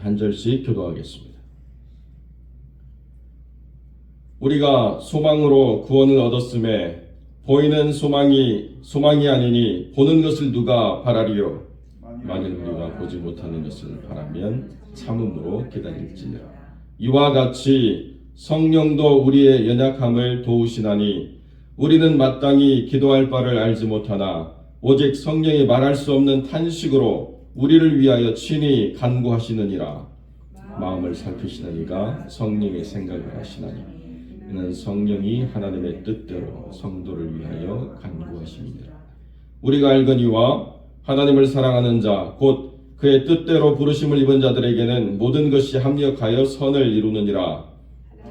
한 절씩 교도하겠습니다. 우리가 소망으로 구원을 얻었음에 보이는 소망이 아니니 보는 것을 누가 바라리요? 만일 우리가 보지 못하는 것을 바라면 참음으로 기다릴지니라. 이와 같이 성령도 우리의 연약함을 도우시나니 우리는 마땅히 기도할 바를 알지 못하나 오직 성령이 말할 수 없는 탄식으로 우리를 위하여 친히 간구하시느니라. 마음을 살피시는 이가 성령의 생각을 하시나니 이는 성령이 하나님의 뜻대로 성도를 위하여 간구하심이니라. 우리가 알거니와 하나님을 사랑하는 자 곧 그의 뜻대로 부르심을 입은 자들에게는 모든 것이 합력하여 선을 이루느니라.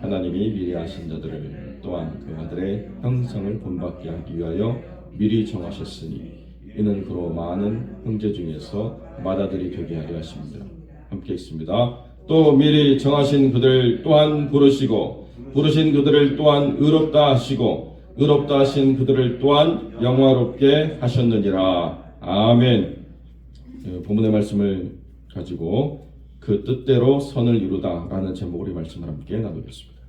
하나님이 미리 하신 자들을 또한 그 아들의 형상을 본받게 하기 위하여 미리 정하셨으니 이는 그로 많은 형제 중에서 맏아들이 되게 하려 하십니다. 함께 읽습니다. 또 미리 정하신 그들 또한 부르시고 부르신 그들을 또한 의롭다 하시고 의롭다 하신 그들을 또한 영화롭게 하셨느니라. 아멘. 본문의 말씀을 가지고 그 뜻대로 선을 이루다 라는 제목으로 이 말씀을 함께 나누겠습니다.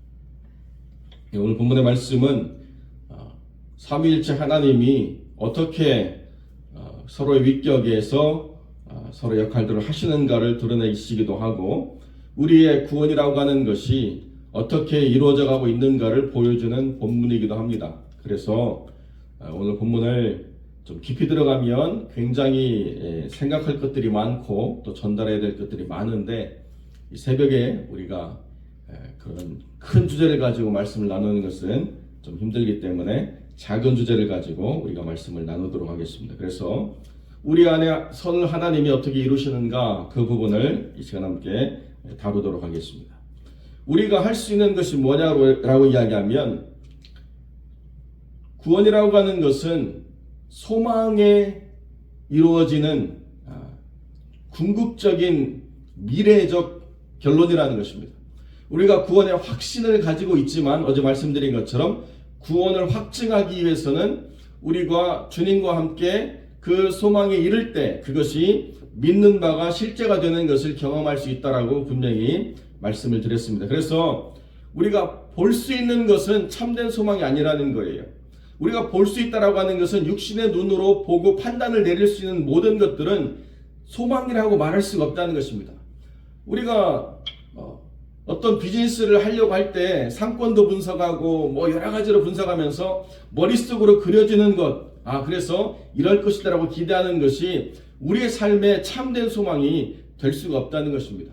오늘 본문의 말씀은 삼위일체 하나님이 어떻게 서로의 위격에서 서로 역할들을 하시는가를 드러내시기도 하고 우리의 구원이라고 하는 것이 어떻게 이루어져 가고 있는가를 보여주는 본문이기도 합니다. 그래서 오늘 본문을 좀 깊이 들어가면 굉장히 생각할 것들이 많고 또 전달해야 될 것들이 많은데 이 새벽에 우리가 그런 큰 주제를 가지고 말씀을 나누는 것은 좀 힘들기 때문에 작은 주제를 가지고 우리가 말씀을 나누도록 하겠습니다. 그래서 우리 안에 선을 하나님이 어떻게 이루시는가 그 부분을 이 시간 함께 다루도록 하겠습니다. 우리가 할 수 있는 것이 뭐냐고 이야기하면 구원이라고 하는 것은 소망에 이루어지는 궁극적인 미래적 결론이라는 것입니다. 우리가 구원의 확신을 가지고 있지만 어제 말씀드린 것처럼 구원을 확증하기 위해서는 우리가 주님과 함께 그 소망에 이를 때 그것이 믿는 바가 실제가 되는 것을 경험할 수 있다라고 분명히 말씀을 드렸습니다. 그래서 우리가 볼 수 있는 것은 참된 소망이 아니라는 거예요. 우리가 볼 수 있다라고 하는 것은 육신의 눈으로 보고 판단을 내릴 수 있는 모든 것들은 소망이라고 말할 수가 없다는 것입니다. 우리가 어떤 비즈니스를 하려고 할 때 상권도 분석하고 뭐 여러 가지로 분석하면서 머릿속으로 그려지는 것, 그래서 이럴 것이다라고 기대하는 것이 우리의 삶에 참된 소망이 될 수가 없다는 것입니다.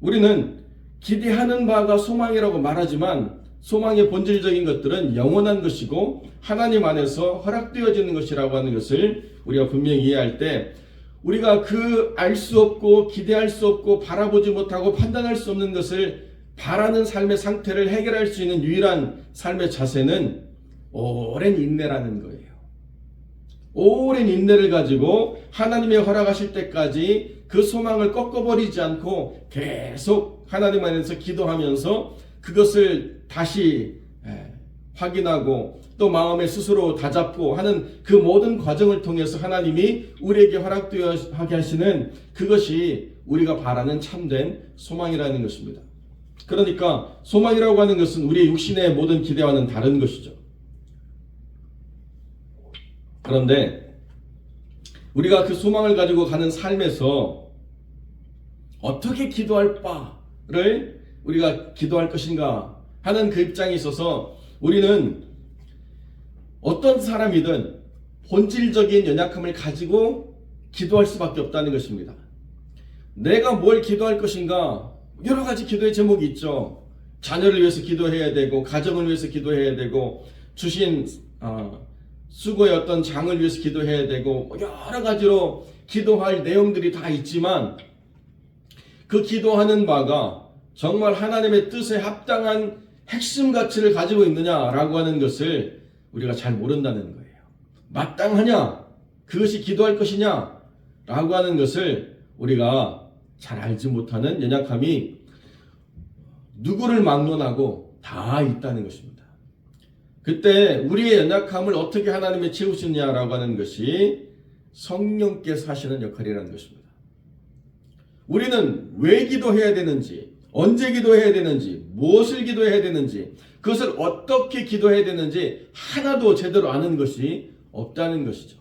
우리는 기대하는 바가 소망이라고 말하지만 소망의 본질적인 것들은 영원한 것이고 하나님 안에서 허락되어지는 것이라고 하는 것을 우리가 분명히 이해할 때 우리가 그 알 수 없고 기대할 수 없고 바라보지 못하고 판단할 수 없는 것을 바라는 삶의 상태를 해결할 수 있는 유일한 삶의 자세는 오랜 인내라는 거예요. 오랜 인내를 가지고 하나님의 허락하실 때까지 그 소망을 꺾어버리지 않고 계속 하나님 안에서 기도하면서 그것을 다시 확인하고 또 마음에 스스로 다잡고 하는 그 모든 과정을 통해서 하나님이 우리에게 허락되어 하게 하시는 그것이 우리가 바라는 참된 소망이라는 것입니다. 그러니까 소망이라고 하는 것은 우리의 육신의 모든 기대와는 다른 것이죠. 그런데 우리가 그 소망을 가지고 가는 삶에서 어떻게 기도할 바를 우리가 기도할 것인가 하는 그 입장에 있어서 우리는 어떤 사람이든 본질적인 연약함을 가지고 기도할 수밖에 없다는 것입니다. 내가 뭘 기도할 것인가 여러 가지 기도의 제목이 있죠. 자녀를 위해서 기도해야 되고 가정을 위해서 기도해야 되고 주신 수고의 어떤 장을 위해서 기도해야 되고 여러 가지로 기도할 내용들이 다 있지만 그 기도하는 바가 정말 하나님의 뜻에 합당한 핵심 가치를 가지고 있느냐라고 하는 것을 우리가 잘 모른다는 거예요. 마땅하냐? 그것이 기도할 것이냐? 라고 하는 것을 우리가 잘 알지 못하는 연약함이 누구를 막론하고 다 있다는 것입니다. 그때 우리의 연약함을 어떻게 하나님이 채우시느냐라고 하는 것이 성령께서 하시는 역할이라는 것입니다. 우리는 왜 기도해야 되는지, 언제 기도해야 되는지, 무엇을 기도해야 되는지, 그것을 어떻게 기도해야 되는지 하나도 제대로 아는 것이 없다는 것이죠.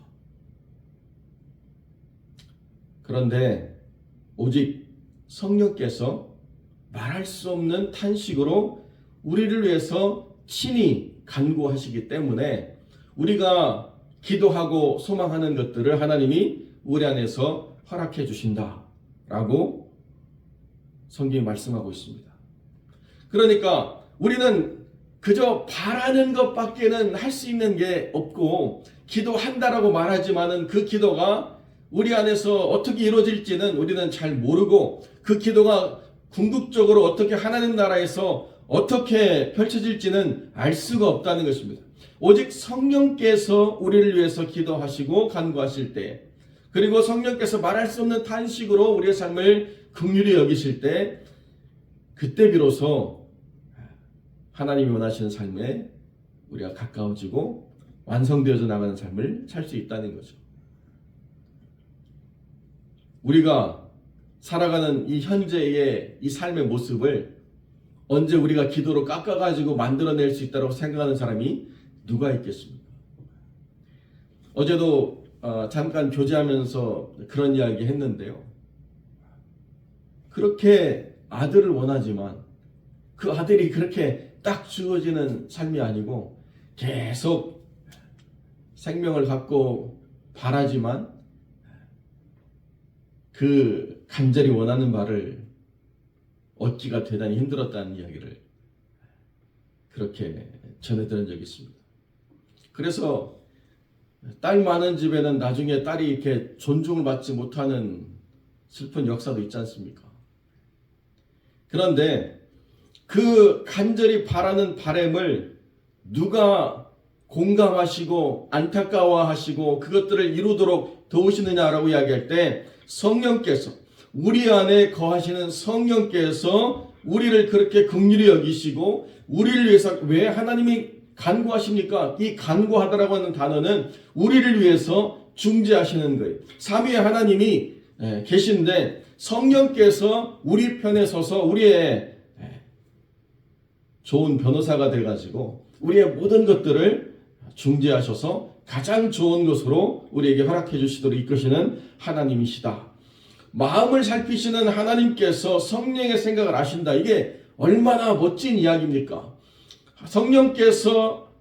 그런데 오직 성령께서 말할 수 없는 탄식으로 우리를 위해서 친히 간구하시기 때문에 우리가 기도하고 소망하는 것들을 하나님이 우리 안에서 허락해 주신다라고 성경이 말씀하고 있습니다. 그러니까 우리는 그저 바라는 것밖에는 할 수 있는 게 없고, 기도한다라고 말하지만은 그 기도가 우리 안에서 어떻게 이루어질지는 우리는 잘 모르고, 그 기도가 궁극적으로 어떻게 하나님 나라에서 어떻게 펼쳐질지는 알 수가 없다는 것입니다. 오직 성령께서 우리를 위해서 기도하시고 간구하실 때, 그리고 성령께서 말할 수 없는 탄식으로 우리의 삶을 긍휼히 여기실 때, 그때 비로소 하나님이 원하시는 삶에 우리가 가까워지고 완성되어져 나가는 삶을 살 수 있다는 거죠. 우리가 살아가는 이 현재의 이 삶의 모습을 언제 우리가 기도로 깎아가지고 만들어낼 수 있다고 생각하는 사람이 누가 있겠습니까? 어제도 잠깐 교제하면서 그런 이야기 했는데요. 그렇게 아들을 원하지만 그 아들이 그렇게 딱 주어지는 삶이 아니고 계속 생명을 갖고 바라지만 그 간절히 원하는 바를 얻기가 대단히 힘들었다는 이야기를 그렇게 전해드린 적이 있습니다. 그래서 딸 많은 집에는 나중에 딸이 이렇게 존중을 받지 못하는 슬픈 역사도 있지 않습니까? 그런데 그 간절히 바라는 바람을 누가 공감하시고 안타까워하시고 그것들을 이루도록 도우시느냐라고 이야기할 때, 성령께서, 우리 안에 거하시는 성령께서 우리를 그렇게 긍휼히 여기시고 우리를 위해서, 왜 하나님이 간구하십니까? 이 간구하다라고 하는 단어는 우리를 위해서 중재하시는 거예요. 삼위의 하나님이 계신데 성령께서 우리 편에 서서 우리의 좋은 변호사가 돼가지고 우리의 모든 것들을 중재하셔서 가장 좋은 것으로 우리에게 허락해 주시도록 이끄시는 하나님이시다. 마음을 살피시는 하나님께서 성령의 생각을 아신다. 이게 얼마나 멋진 이야기입니까? 성령께서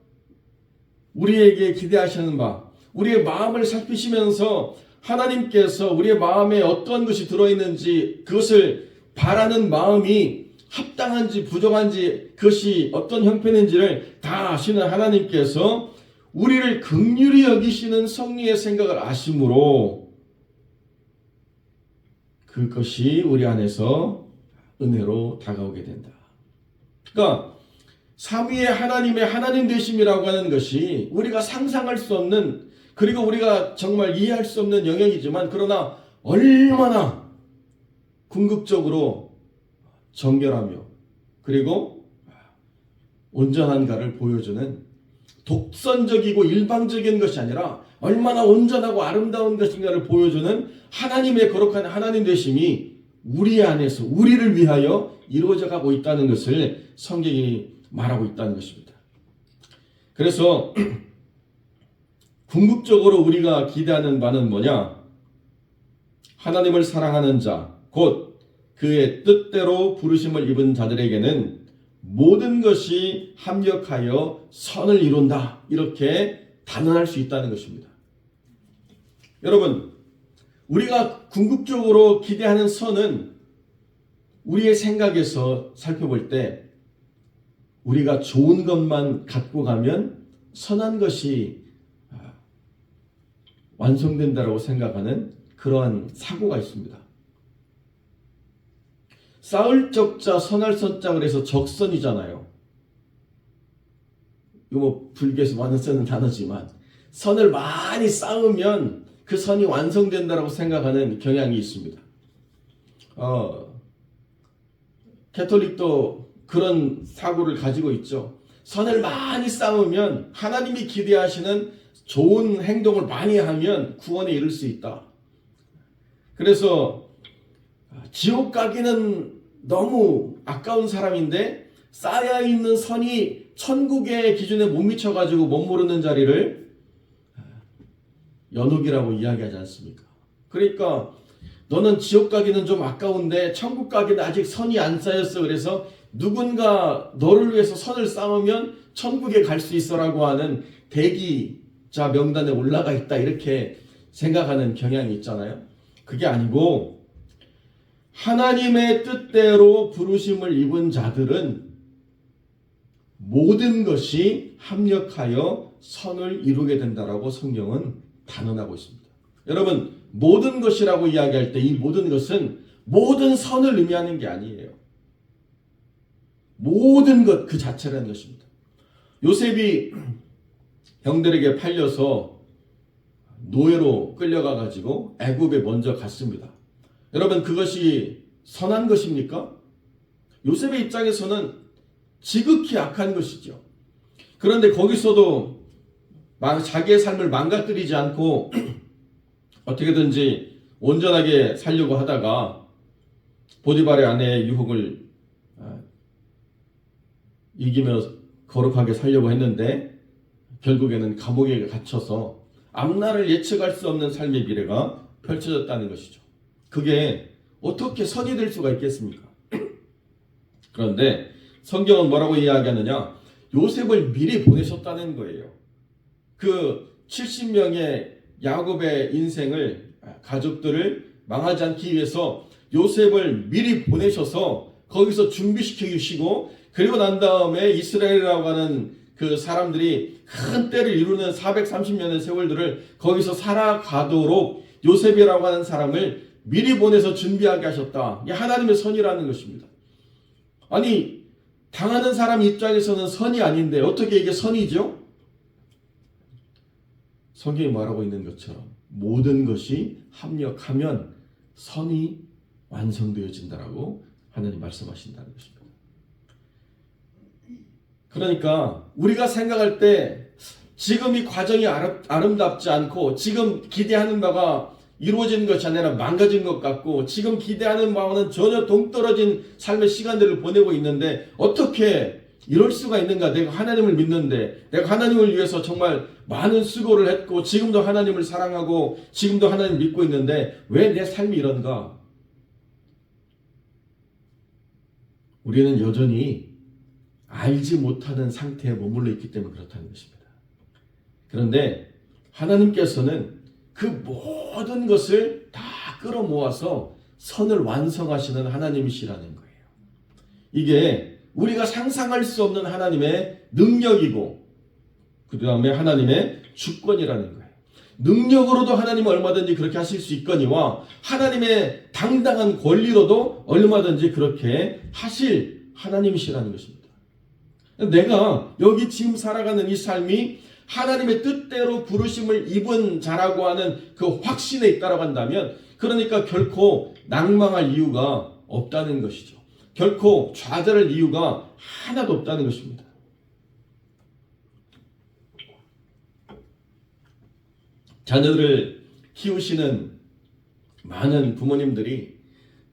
우리에게 기대하시는 바, 우리의 마음을 살피시면서 하나님께서 우리의 마음에 어떤 것이 들어있는지, 그것을 바라는 마음이 합당한지 부정한지, 그것이 어떤 형편인지를 다 아시는 하나님께서 우리를 긍휼히 여기시는 성령의 생각을 아심으로 그것이 우리 안에서 은혜로 다가오게 된다. 그러니까 삼위의 하나님의 하나님 되심이라고 하는 것이 우리가 상상할 수 없는, 그리고 우리가 정말 이해할 수 없는 영역이지만, 그러나 얼마나 궁극적으로 정결하며 그리고 온전한가를 보여주는, 독선적이고 일방적인 것이 아니라 얼마나 온전하고 아름다운 것인가를 보여주는 하나님의 거룩한 하나님 되심이 우리 안에서 우리를 위하여 이루어져 가고 있다는 것을 성경이 말하고 있다는 것입니다. 그래서 궁극적으로 우리가 기대하는 바는 뭐냐? 하나님을 사랑하는 자, 곧 그의 뜻대로 부르심을 입은 자들에게는 모든 것이 합력하여 선을 이룬다. 이렇게 단언할 수 있다는 것입니다. 여러분, 우리가 궁극적으로 기대하는 선은 우리의 생각에서 살펴볼 때 우리가 좋은 것만 갖고 가면 선한 것이 완성된다고 생각하는 그러한 사고가 있습니다. 쌓을 적자 선할 선자 그래서 적선이잖아요. 이거 뭐 불교에서 많이 쓰는 단어지만 선을 많이 쌓으면 그 선이 완성된다고 생각하는 경향이 있습니다. 캐톨릭도 그런 사고를 가지고 있죠. 선을 많이 쌓으면, 하나님이 기대하시는 좋은 행동을 많이 하면 구원에 이를 수 있다. 그래서 지옥 가기는 너무 아까운 사람인데 쌓여있는 선이 천국의 기준에 못 미쳐가지고 못 모르는 자리를 연옥이라고 이야기하지 않습니까? 그러니까 너는 지옥 가기는 좀 아까운데 천국 가기는 아직 선이 안 쌓였어. 그래서 누군가 너를 위해서 선을 쌓으면 천국에 갈 수 있어라고 하는 대기자 명단에 올라가 있다, 이렇게 생각하는 경향이 있잖아요. 그게 아니고 하나님의 뜻대로 부르심을 입은 자들은 모든 것이 합력하여 선을 이루게 된다라고 성경은 단언하고 있습니다. 여러분, 모든 것이라고 이야기할 때 이 모든 것은 모든 선을 의미하는 게 아니에요. 모든 것 그 자체라는 것입니다. 요셉이 형들에게 팔려서 노예로 끌려가 가지고 애굽에 먼저 갔습니다. 여러분, 그것이 선한 것입니까? 요셉의 입장에서는 지극히 악한 것이죠. 그런데 거기서도 자기의 삶을 망가뜨리지 않고 어떻게든지 온전하게 살려고 하다가 보디발의 아내의 유혹을 이기며 거룩하게 살려고 했는데 결국에는 감옥에 갇혀서 앞날을 예측할 수 없는 삶의 미래가 펼쳐졌다는 것이죠. 그게 어떻게 선이 될 수가 있겠습니까? 그런데 성경은 뭐라고 이야기하느냐? 요셉을 미리 보내셨다는 거예요. 그 70명의 야곱의 인생을, 가족들을 망하지 않기 위해서 요셉을 미리 보내셔서 거기서 준비시켜 주시고, 그리고 난 다음에 이스라엘이라고 하는 그 사람들이 큰 때를 이루는 430년의 세월들을 거기서 살아가도록 요셉이라고 하는 사람을 미리 보내서 준비하게 하셨다. 이게 하나님의 선이라는 것입니다. 아니, 당하는 사람 입장에서는 선이 아닌데 어떻게 이게 선이죠? 성경이 말하고 있는 것처럼 모든 것이 합력하면 선이 완성되어진다라고 하나님 말씀하신다는 것입니다. 그러니까 우리가 생각할 때 지금 이 과정이 아름답지 않고 지금 기대하는 바가 이루어지는 것이 아니라 망가진 것 같고 지금 기대하는 바와는 전혀 동떨어진 삶의 시간들을 보내고 있는데 어떻게 이럴 수가 있는가? 내가 하나님을 믿는데, 내가 하나님을 위해서 정말 많은 수고를 했고 지금도 하나님을 사랑하고 지금도 하나님을 믿고 있는데 왜 내 삶이 이런가? 우리는 여전히 알지 못하는 상태에 머물러 있기 때문에 그렇다는 것입니다. 그런데 하나님께서는 그 모든 것을 다 끌어모아서 선을 완성하시는 하나님이시라는 거예요. 이게 우리가 상상할 수 없는 하나님의 능력이고 그 다음에 하나님의 주권이라는 거예요. 능력으로도 하나님은 얼마든지 그렇게 하실 수 있거니와 하나님의 당당한 권리로도 얼마든지 그렇게 하실 하나님이시라는 것입니다. 내가 여기 지금 살아가는 이 삶이 하나님의 뜻대로 부르심을 입은 자라고 하는 그 확신에 있다라고 한다면 그러니까 결코 낭망할 이유가 없다는 것이죠. 결코 좌절할 이유가 하나도 없다는 것입니다. 자녀들을 키우시는 많은 부모님들이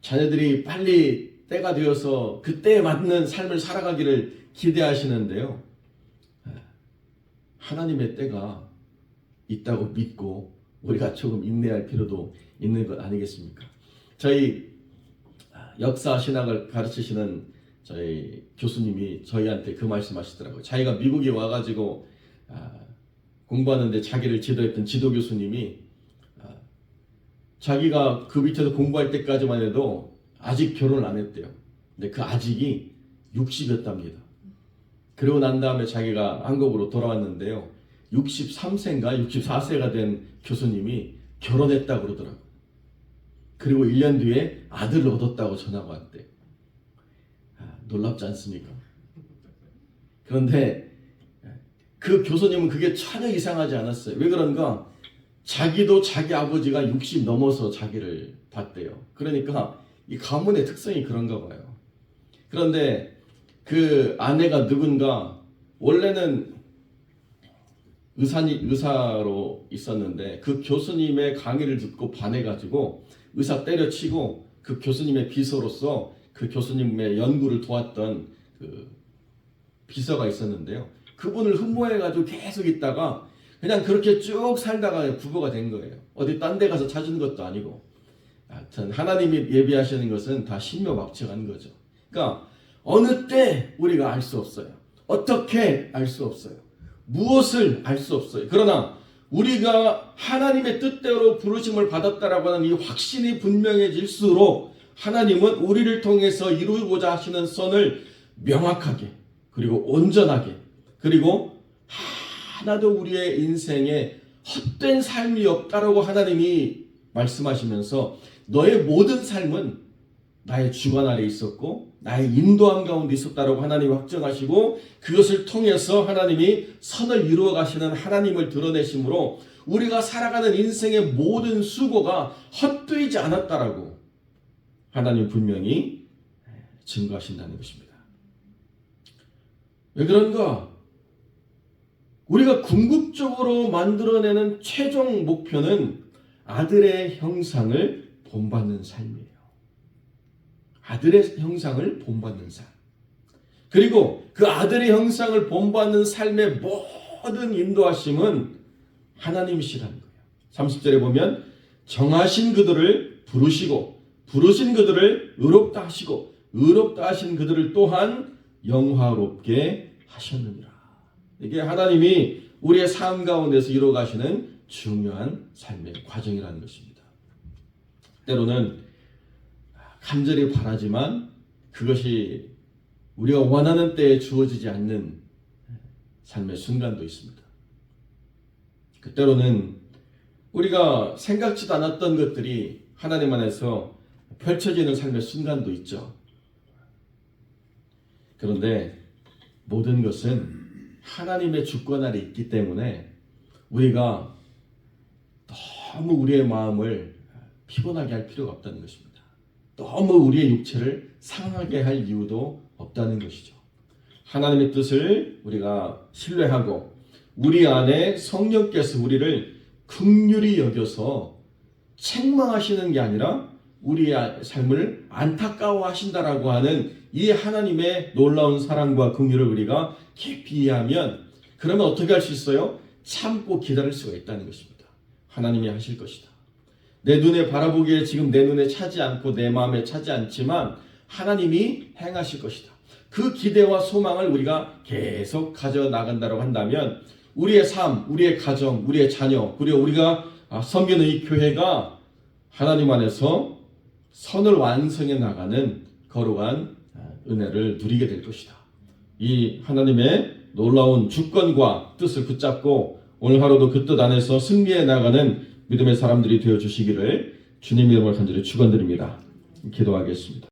자녀들이 빨리 때가 되어서 그 때에 맞는 삶을 살아가기를 기대하시는데요. 하나님의 때가 있다고 믿고 우리가 조금 인내할 필요도 있는 것 아니겠습니까? 저희 역사 신학을 가르치시는 저희 교수님이 저희한테 그 말씀하시더라고요. 자기가 미국에 와가지고 공부하는데 자기를 지도했던 지도 교수님이 자기가 그 밑에서 공부할 때까지만 해도 아직 결혼을 안 했대요. 근데 그 아직이 60이었답니다. 그리고 난 다음에 자기가 한국으로 돌아왔는데요. 63세인가 64세가 된 교수님이 결혼했다고 그러더라고요. 그리고 1년 뒤에 아들을 얻었다고 전화가 왔대. 놀랍지 않습니까? 그런데 그 교수님은 그게 전혀 이상하지 않았어요. 왜 그런가? 자기도 자기 아버지가 60 넘어서 자기를 봤대요. 그러니까 이 가문의 특성이 그런가 봐요. 그런데 그 아내가 누군가 원래는 의사로 있었는데 그 교수님의 강의를 듣고 반해가지고 의사 때려치고 그 교수님의 비서로서 그 교수님의 연구를 도왔던 그 비서가 있었는데요. 그분을 흠모해가지고 계속 있다가 그냥 그렇게 쭉 살다가 부부가 된 거예요. 어디 딴 데 가서 찾은 것도 아니고. 하여튼 하나님이 예비하시는 것은 다 신묘막측한 거죠. 그러니까 어느 때 우리가 알 수 없어요. 어떻게 알 수 없어요. 무엇을 알 수 없어요. 그러나 우리가 하나님의 뜻대로 부르심을 받았다라고 하는 이 확신이 분명해질수록 하나님은 우리를 통해서 이루고자 하시는 선을 명확하게 그리고 온전하게 그리고 하나도 우리의 인생에 헛된 삶이 없다라고 하나님이 말씀하시면서 너의 모든 삶은 나의 주관 아래 있었고 나의 인도함 가운데 있었다라고 하나님이 확정하시고 그것을 통해서 하나님이 선을 이루어 가시는 하나님을 드러내심으로 우리가 살아가는 인생의 모든 수고가 헛되지 않았다라고 하나님 분명히 증거하신다는 것입니다. 왜 그런가? 우리가 궁극적으로 만들어내는 최종 목표는 아들의 형상을 본받는 삶이에요. 아들의 형상을 본받는 삶. 그리고 그 아들의 형상을 본받는 삶의 모든 인도하심은 하나님이시라는 거예요. 30절에 보면 정하신 그들을 부르시고 부르신 그들을 의롭다 하시고 의롭다 하신 그들을 또한 영화롭게 하셨느니라. 이게 하나님이 우리의 삶 가운데서 이루어가시는 중요한 삶의 과정이라는 것입니다. 때로는 간절히 바라지만 그것이 우리가 원하는 때에 주어지지 않는 삶의 순간도 있습니다. 때로는 우리가 생각지도 않았던 것들이 하나님 안에서 펼쳐지는 삶의 순간도 있죠. 그런데 모든 것은 하나님의 주권 아래 있기 때문에 우리가 너무 우리의 마음을 피곤하게 할 필요가 없다는 것입니다. 너무 우리의 육체를 상하게 할 이유도 없다는 것이죠. 하나님의 뜻을 우리가 신뢰하고 우리 안에 성령께서 우리를 긍휼히 여겨서 책망하시는 게 아니라 우리의 삶을 안타까워하신다라고 하는 이 하나님의 놀라운 사랑과 긍휼을 우리가 깊이 이해하면 그러면 어떻게 할 수 있어요? 참고 기다릴 수가 있다는 것입니다. 하나님이 하실 것이다. 내 눈에 바라보기에 지금 내 눈에 차지 않고 내 마음에 차지 않지만 하나님이 행하실 것이다. 그 기대와 소망을 우리가 계속 가져나간다고 한다면 우리의 삶, 우리의 가정, 우리의 자녀, 그리고 우리가 섬기는 이 교회가 하나님 안에서 선을 완성해 나가는 거룩한 은혜를 누리게 될 것이다. 이 하나님의 놀라운 주권과 뜻을 붙잡고 오늘 하루도 그 뜻 안에서 승리해 나가는 믿음의 사람들이 되어주시기를 주님의 이름으로 간절히 축원드립니다. 기도하겠습니다.